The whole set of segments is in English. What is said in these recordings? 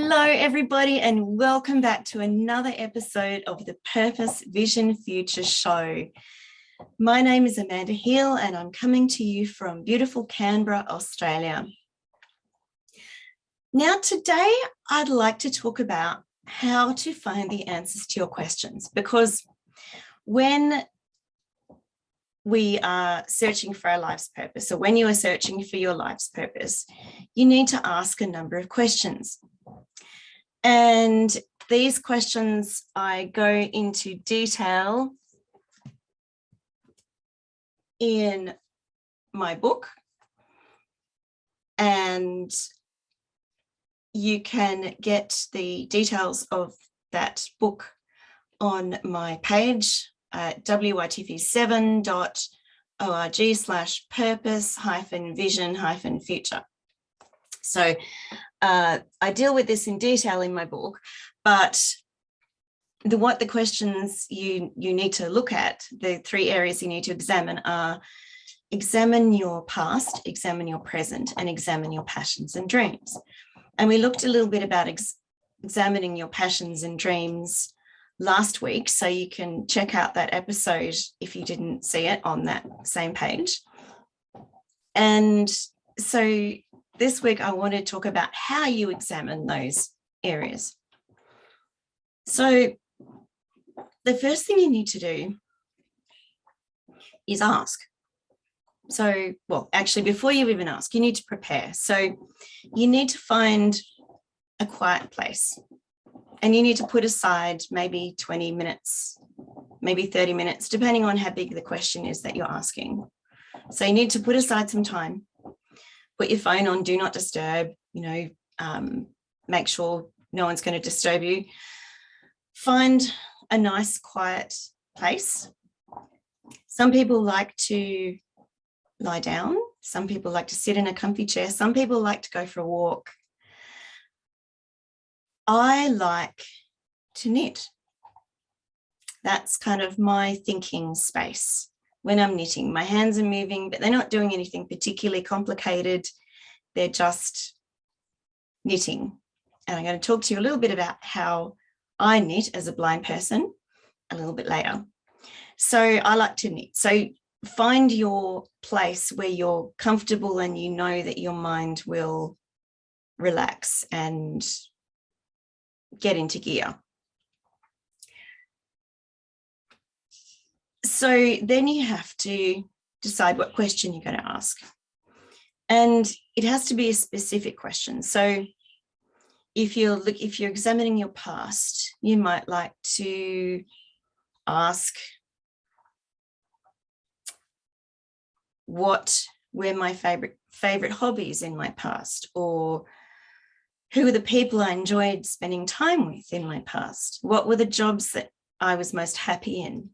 Hello, everybody, and welcome back to another episode of the Purpose Vision Future Show. My name is Amanda Hill, and I'm coming to you from beautiful Canberra, Australia. Now, today, I'd like to talk about how to find the answers to your questions, because when we are searching for our life's purpose, or when you are searching for your life's purpose, you need to ask a number of questions. And these questions I go into detail in my book, and you can get the details of that book on my page at wytv7.org/purpose-vision-future. So I deal with this in detail in my book, but what the questions you need to look at, the three areas you need to examine are: examine your past, examine your present, and examine your passions and dreams. And we looked a little bit about examining your passions and dreams last week, so you can check out that episode if you didn't see it on that same page. And so this week I want to talk about how you examine those areas. So the first thing you need to do is ask. So, well, actually, before you even ask, you need to prepare. So you need to find a quiet place, and you need to put aside maybe 20 minutes, maybe 30 minutes, depending on how big the question is that you're asking. So you need to put aside some time, put your phone on do not disturb, make sure no one's going to disturb you. Find a nice quiet place. Some people like to lie down. Some people like to sit in a comfy chair. Some people like to go for a walk. I like to knit. That's kind of my thinking space. When I'm knitting, my hands are moving, but they're not doing anything particularly complicated. They're just knitting. And I'm going to talk to you a little bit about how I knit as a blind person a little bit later. So I like to knit. So find your place where you're comfortable and you know that your mind will relax and get into gear. So then you have to decide what question you're going to ask. And it has to be a specific question. So if you're examining your past, you might like to ask, what were my favorite hobbies in my past? Or who were the people I enjoyed spending time with in my past? What were the jobs that I was most happy in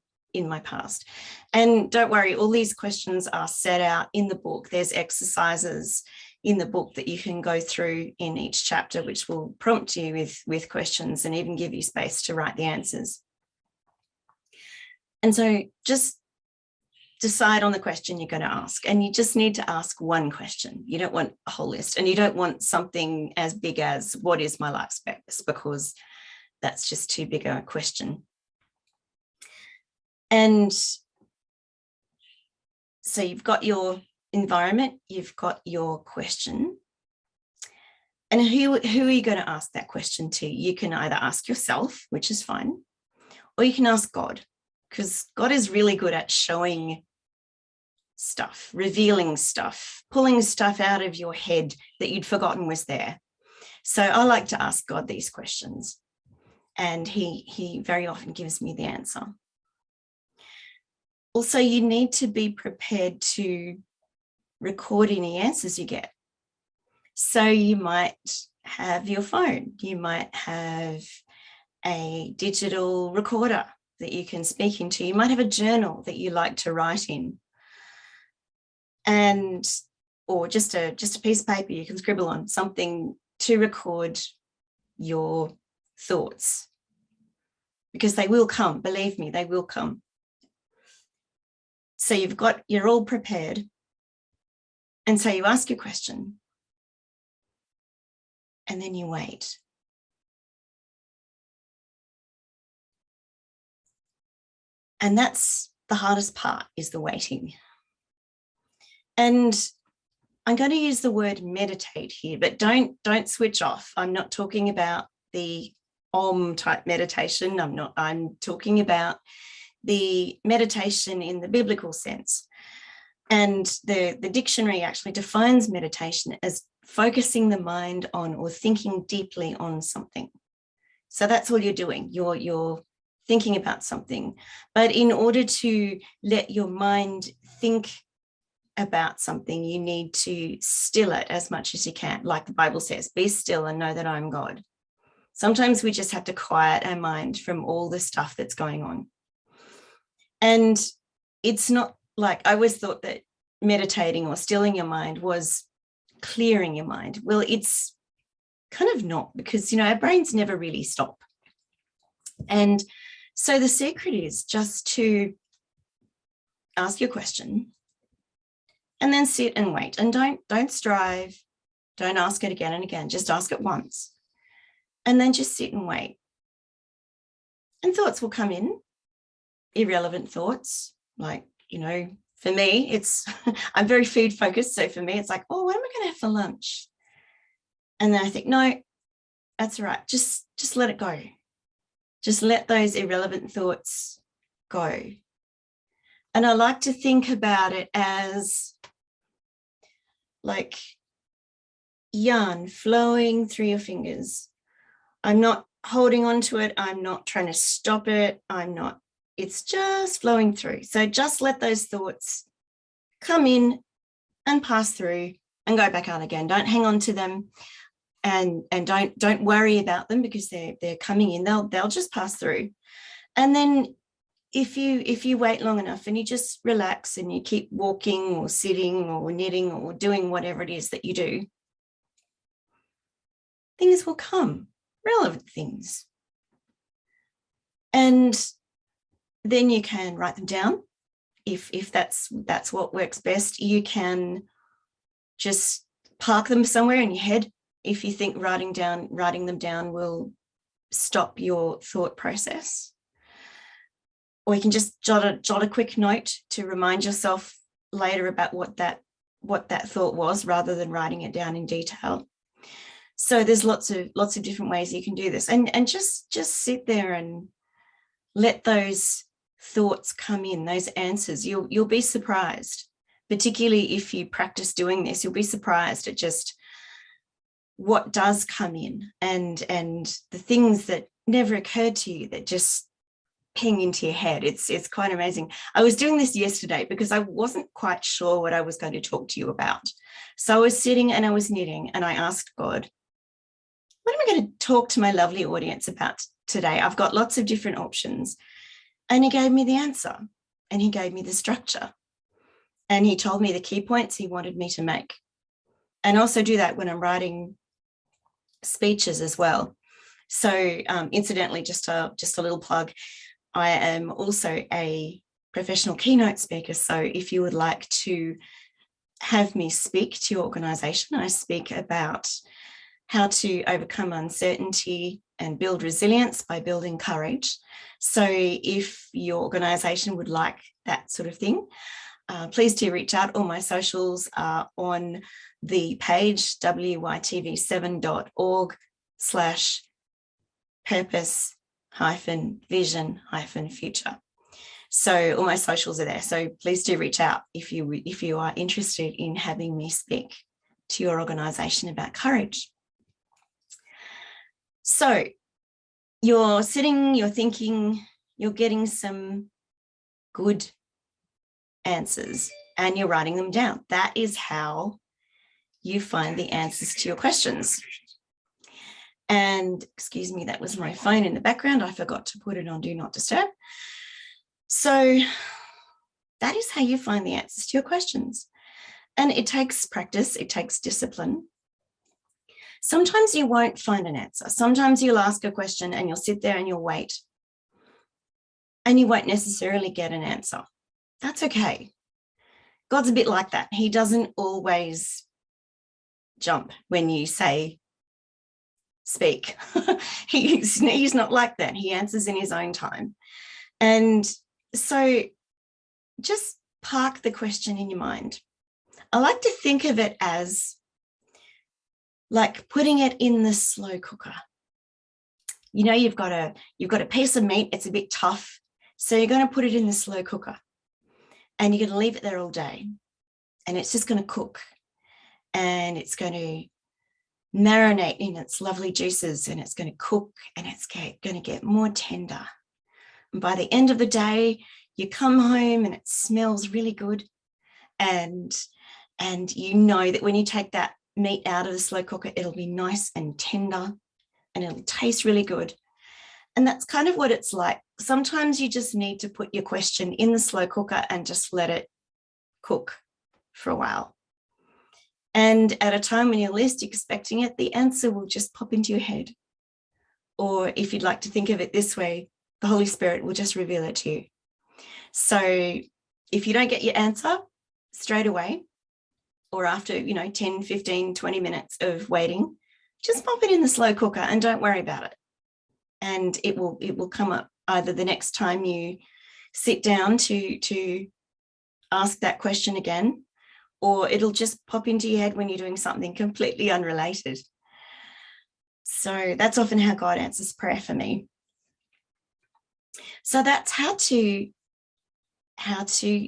my past? And don't worry, all these questions are set out in the book. There's exercises in the book that you can go through in each chapter, which will prompt you with questions and even give you space to write the answers. And so just decide on the question you're going to ask, and you just need to ask one question. You don't want a whole list, and you don't want something as big as what is my life's purpose, because that's just too big a question. And so you've got your environment, you've got your question, and who are you going to ask that question to? You can either ask yourself, which is fine, or you can ask God, because God is really good at showing stuff, revealing stuff, pulling stuff out of your head that you'd forgotten was there. So I like to ask God these questions, and he very often gives me the answer. Also, you need to be prepared to record any answers you get. So you might have your phone, you might have a digital recorder that you can speak into, you might have a journal that you like to write in, or just a piece of paper you can scribble on, something to record your thoughts, because they will come, believe me, they will come. So you're all prepared. And so you ask your question, and then you wait. And that's the hardest part, is the waiting. And I'm going to use the word meditate here, but don't switch off. I'm not talking about the Om type meditation. I'm talking about the meditation in the biblical sense. And the dictionary actually defines meditation as focusing the mind on or thinking deeply on something. So that's all you're doing. You're thinking about something. But in order to let your mind think about something, you need to still it as much as you can. Like the Bible says, be still and know that I'm God. Sometimes we just have to quiet our mind from all the stuff that's going on. And it's not like, I always thought that meditating or stilling your mind was clearing your mind. Well, it's kind of not, because, our brains never really stop. And so the secret is just to ask your question and then sit and wait, and don't strive. Don't ask it again and again. Just ask it once and then just sit and wait. And thoughts will come in, irrelevant thoughts. Like, for me, it's, I'm very food focused. So for me, it's like, oh, what am I going to have for lunch? And then I think, no, that's all right. Just let it go. Just let those irrelevant thoughts go. And I like to think about it as like yarn flowing through your fingers. I'm not holding on to it. I'm not trying to stop it. It's just flowing through. So just let those thoughts come in and pass through and go back out again. Don't hang on to them, and don't worry about them, because they're coming in. They'll just pass through. And then if you wait long enough and you just relax and you keep walking or sitting or knitting or doing whatever it is that you do, things will come, relevant things. And then you can write them down. If that's what works best. You can just park them somewhere in your head if you think writing them down will stop your thought process. Or you can just jot a quick note to remind yourself later about what that thought was, rather than writing it down in detail. So there's lots of different ways you can do this, and just sit there and let those thoughts come in, those answers. You'll be surprised, particularly if you practice doing this. You'll be surprised at just what does come in, and the things that never occurred to you that just ping into your head. It's quite amazing. I was doing this yesterday because I wasn't quite sure what I was going to talk to you about. So I was sitting and I was knitting, and I asked God, what am I going to talk to my lovely audience about today? I've got lots of different options. And he gave me the answer, and he gave me the structure, and he told me the key points he wanted me to make. And also do that when I'm writing speeches as well. So incidentally, just a little plug, I am also a professional keynote speaker. So if you would like to have me speak to your organisation, I speak about how to overcome uncertainty and build resilience by building courage. So if your organisation would like that sort of thing, please do reach out. All my socials are on the page wytv7.org/purpose-vision-future. So all my socials are there. So please do reach out if you are interested in having me speak to your organisation about courage. So you're sitting, you're thinking, you're getting some good answers, and you're writing them down. That is how you find the answers to your questions. And excuse me, that was my phone in the background. I forgot to put it on Do Not Disturb. So that is how you find the answers to your questions. And it takes practice, it takes discipline. Sometimes you won't find an answer. Sometimes you'll ask a question and you'll sit there and you'll wait, and you won't necessarily get an answer. That's okay. God's a bit like that. He doesn't always jump when you say, speak. He's not like that. He answers in his own time. And So just park the question in your mind. I like to think of it as like putting it in the slow cooker. You know, you've got a piece of meat, it's a bit tough. So you're going to put it in the slow cooker and you're going to leave it there all day. And it's just going to cook and it's going to marinate in its lovely juices and it's going to cook and it's going to get more tender. And by the end of the day, you come home and it smells really good. And you know that when you take that meat out of the slow cooker, it'll be nice and tender and it'll taste really good. And that's kind of what it's like. Sometimes you just need to put your question in the slow cooker and just let it cook for a while. And at a time when you're least expecting it, the answer will just pop into your head. Or if you'd like to think of it this way, the Holy Spirit will just reveal it to you. So if you don't get your answer straight away, or after, 10, 15, 20 minutes of waiting, just pop it in the slow cooker and don't worry about it. And it will come up either the next time you sit down to ask that question again, or it'll just pop into your head when you're doing something completely unrelated. So that's often how God answers prayer for me. So that's how to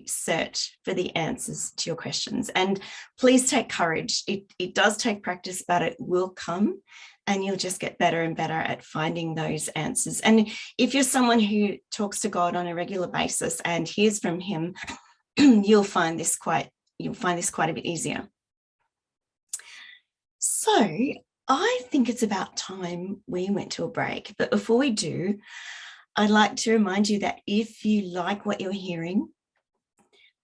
search for the answers to your questions. And please take courage. It does take practice, but it will come and you'll just get better and better at finding those answers. And if you're someone who talks to God on a regular basis and hears from him, you'll find this quite a bit easier. So I think it's about time we went to a break. But before we do, I'd like to remind you that if you like what you're hearing,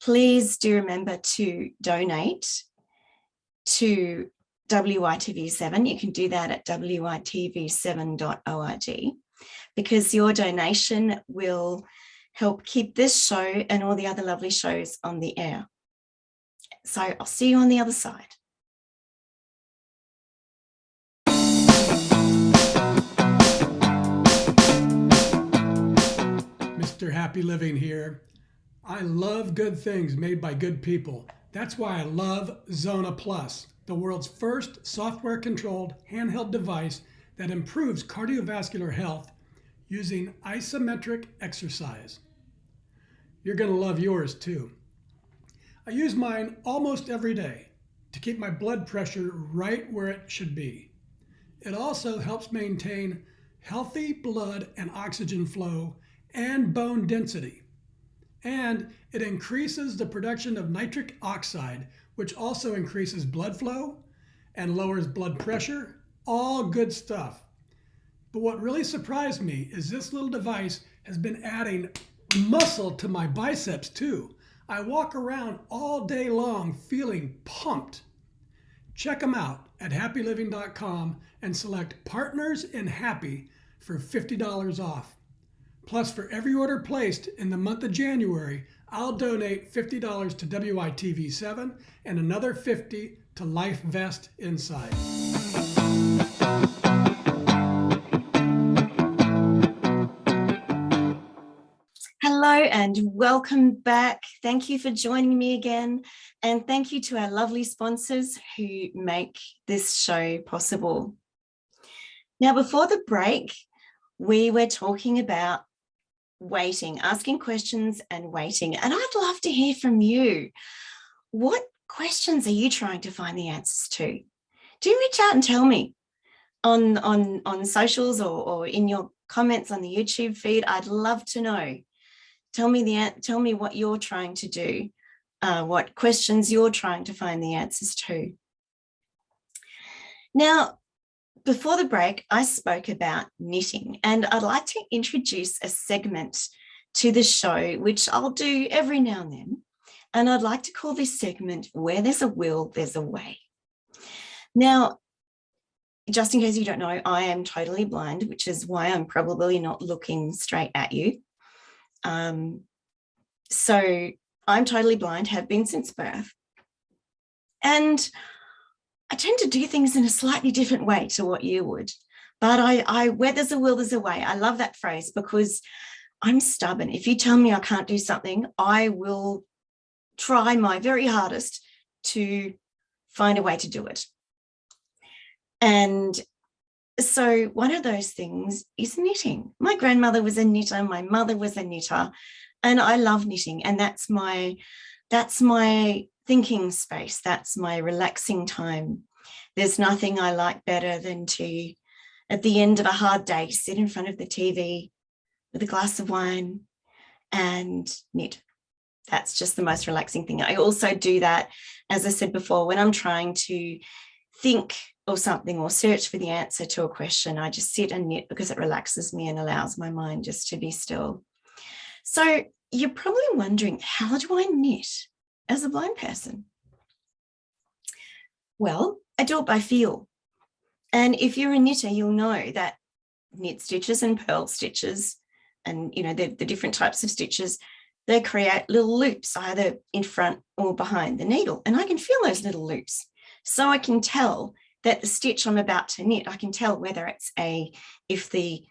please do remember to donate to WYTV7. You can do that at WYTV7.org, because your donation will help keep this show and all the other lovely shows on the air. So I'll see you on the other side. Mr. Happy Living here. I love good things made by good people. That's why I love Zona Plus, the world's first software-controlled handheld device that improves cardiovascular health using isometric exercise. You're going to love yours too. I use mine almost every day to keep my blood pressure right where it should be. It also helps maintain healthy blood and oxygen flow and bone density. And it increases the production of nitric oxide, which also increases blood flow and lowers blood pressure. All good stuff. But what really surprised me is this little device has been adding muscle to my biceps too. I walk around all day long feeling pumped. Check them out at happyliving.com and select Partners in Happy for $50 off. Plus, for every order placed in the month of January, I'll donate $50 to WYTV7 and another $50 to Life Vest Inside. Hello and welcome back. Thank you for joining me again. And thank you to our lovely sponsors who make this show possible. Now, before the break, we were talking about waiting, asking questions and waiting. And I'd love to hear from you. What questions are you trying to find the answers to? Do reach out and tell me on socials or in your comments on the YouTube feed. I'd love to know. Tell me what you're trying to do, what questions you're trying to find the answers to. Now, before the break, I spoke about knitting, and I'd like to introduce a segment to the show, which I'll do every now and then. And I'd like to call this segment, Where There's a Will, There's a Way. Now, just in case you don't know, I am totally blind, which is why I'm probably not looking straight at you. So I'm totally blind, have been since birth. And I tend to do things in a slightly different way to what you would. But I where there's a will, there's a way. I love that phrase because I'm stubborn. If you tell me I can't do something, I will try my very hardest to find a way to do it. And so one of those things is knitting. My grandmother was a knitter, my mother was a knitter, and I love knitting. And that's my thinking space. That's my relaxing time. There's nothing I like better than to, at the end of a hard day, sit in front of the TV with a glass of wine and knit. That's just the most relaxing thing. I also do that, as I said before, when I'm trying to think of something or search for the answer to a question, I just sit and knit because it relaxes me and allows my mind just to be still. So you're probably wondering, how do I knit as a blind person? Well, I do it by feel. And if you're a knitter, you'll know that knit stitches and purl stitches and, you know, the different types of stitches, they create little loops either in front or behind the needle. And I can feel those little loops. So I can tell that the stitch I'm about to knit, I can tell whether it's if the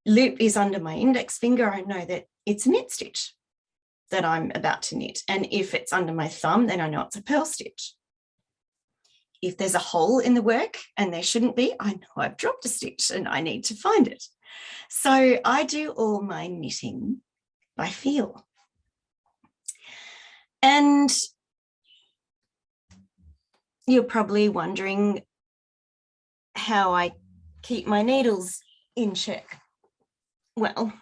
loop is under my index finger, I know that it's a knit stitch that I'm about to knit. And if it's under my thumb, then I know it's a purl stitch. If there's a hole in the work and there shouldn't be, I know I've dropped a stitch and I need to find it. So I do all my knitting by feel. And you're probably wondering how I keep my needles in check. Well,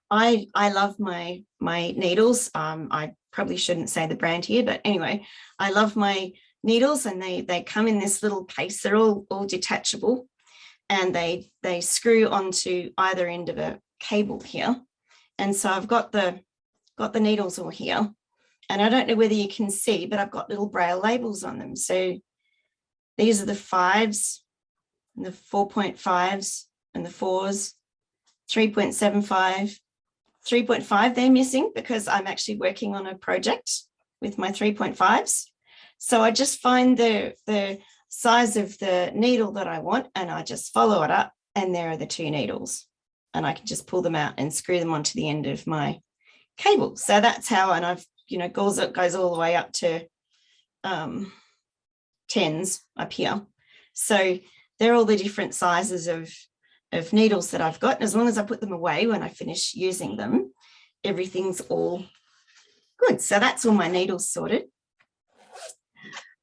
I love my needles. I probably shouldn't say the brand here, but anyway, I love my needles, and they come in this little case. They're all detachable, and they screw onto either end of a cable here. And so I've got the needles all here, and I don't know whether you can see, but I've got little braille labels on them. So these are the 5s, and the 4.5s, and the 4s, 3.75, 3.5. They're missing because I'm actually working on a project with my 3.5s. So I just find the size of the needle that I want, and I just follow it up, and there are the 2 needles, and I can just pull them out and screw them onto the end of my cable. So that's how, and I've, you know, goes all the way up to 10s up here. So they're all the different sizes of needles that I've got. And as long as I put them away when I finish using them, everything's all good. So that's all my needles sorted.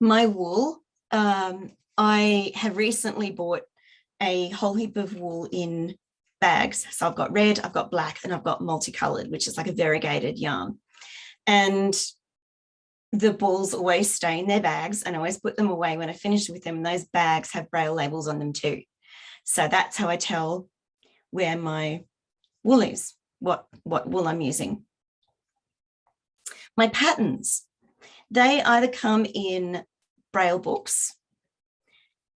My wool, I have recently bought a whole heap of wool in bags. So I've got red, I've got black, and I've got multicolored, which is like a variegated yarn. And the balls always stay in their bags, and I always put them away when I finish with them. And those bags have braille labels on them too. So that's how I tell where my wool is, what wool I'm using. My patterns, they either come in braille books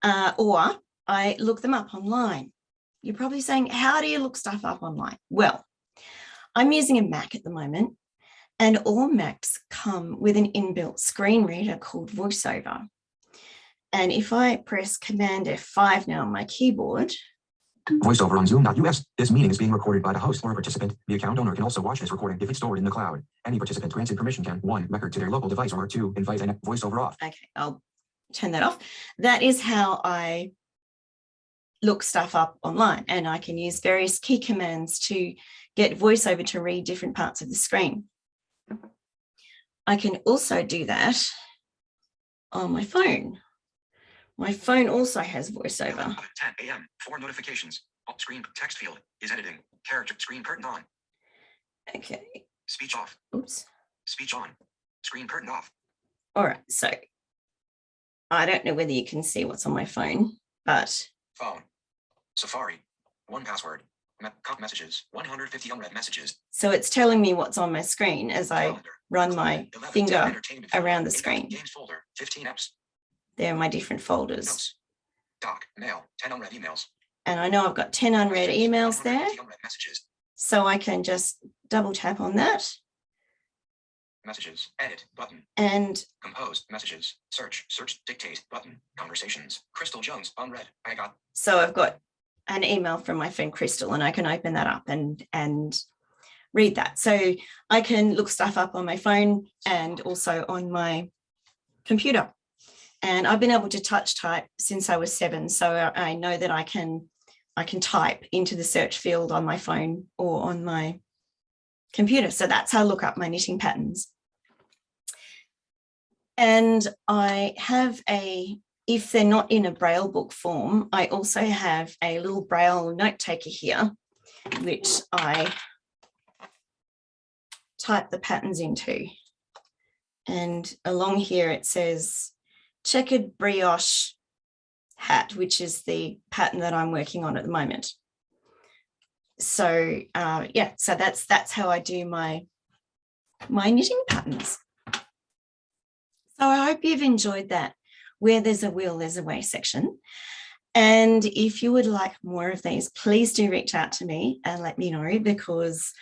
or I look them up online. You're probably saying, how do you look stuff up online? Well, I'm using a Mac at the moment, and all Macs come with an inbuilt screen reader called VoiceOver. And if I press Command F5 now on my keyboard. VoiceOver on Zoom.us. This meeting is being recorded by the host or a participant. The account owner can also watch this recording if it's stored in the cloud. Any participant granted permission can 1. Record to their local device, or 2. Invite and VoiceOver off. Okay, I'll turn that off. That is how I look stuff up online, and I can use various key commands to get VoiceOver to read different parts of the screen. I can also do that on my phone. My phone also has VoiceOver. 10 a.m. 4 notifications. Alt screen text field is editing. Character screen curtain on. Okay. Speech off. Oops. Speech on. Screen curtain off. All right. So I don't know whether you can see what's on my phone, but. Phone. Safari. 1 password. Messages. 150 unread messages. So it's telling me what's on my screen as I run my finger around the screen. Games folder. 15 apps. There are my different folders. Notes. Doc, mail, 10 unread emails. And I know I've got 10 unread emails there. Unread messages. So I can just double tap on that. Messages, edit, button. And compose, messages, search, dictate, button, conversations. Crystal Jones, unread, I got. So I've got an email from my friend Crystal, and I can open that up and read that. So I can look stuff up on my phone and also on my computer. And I've been able to touch type since I was 7. So I know that I can type into the search field on my phone or on my computer. So that's how I look up my knitting patterns. And I have if they're not in a Braille book form, I also have a little Braille note taker here, which I type the patterns into. And along here it says checkered brioche hat, which is the pattern that I'm working on at the moment. So yeah, so that's how I do my knitting patterns. So I hope you've enjoyed that. Where there's a will, there's a way section. And if you would like more of these, please do reach out to me and let me know, because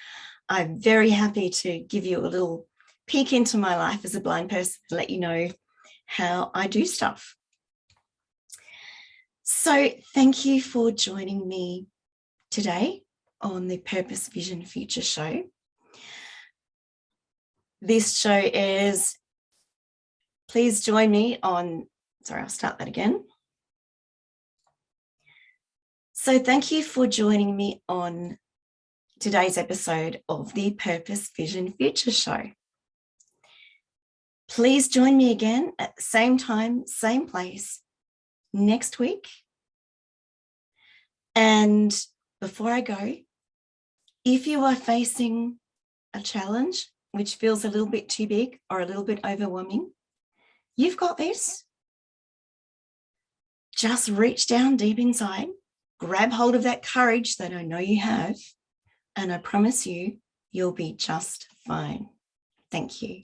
I'm very happy to give you a little peek into my life as a blind person to let you know how I do stuff. So thank you for joining me today on the Purpose Vision Future show. This show is, please join me on, sorry, I'll start that again. So thank you for joining me on today's episode of the Purpose Vision Future show. Please join me again at the same time, same place next week. And before I go, if you are facing a challenge which feels a little bit too big or a little bit overwhelming, you've got this. Just reach down deep inside, grab hold of that courage that I know you have, and I promise you, you'll be just fine. Thank you.